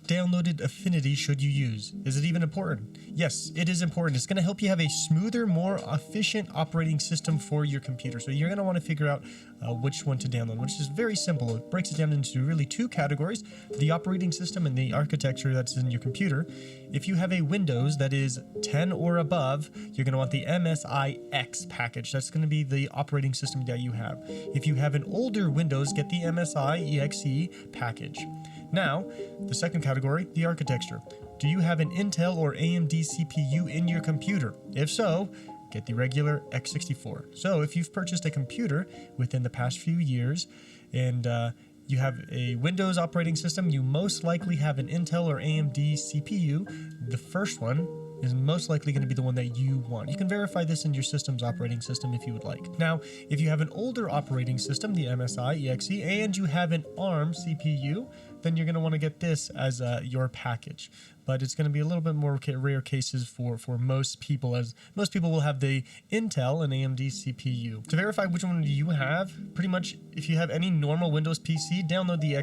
downloaded Affinity should you use? Is it even important? Yes, it is important. It's going to help you have a smoother, more efficient operating system for your computer. So you're going to want to figure out which one to download, which is very simple. It breaks it down into really two categories: the operating system and the architecture that's in your computer. If you have a Windows that is 10 or above, you're going to want the MSIX package. That's going to be the operating system that you have. If you have an older Windows, get the MSIEXE package. Now, the second category, the architecture. Do you have an Intel or AMD CPU in your computer? If so, get the regular x64. So if you've purchased a computer within the past few years and you have a Windows operating system, you most likely have an Intel or AMD CPU. The first one is most likely going to be the one that you want. You can verify this in your system's operating system if you would like. Now, if you have an older operating system, the MSIEXE, and you have an ARM CPU, then you're going to want to get this as your package. But it's going to be a little bit more rare cases for most people, as most people will have the Intel and AMD CPU. To verify which one do you have, pretty much if you have any normal Windows PC, download the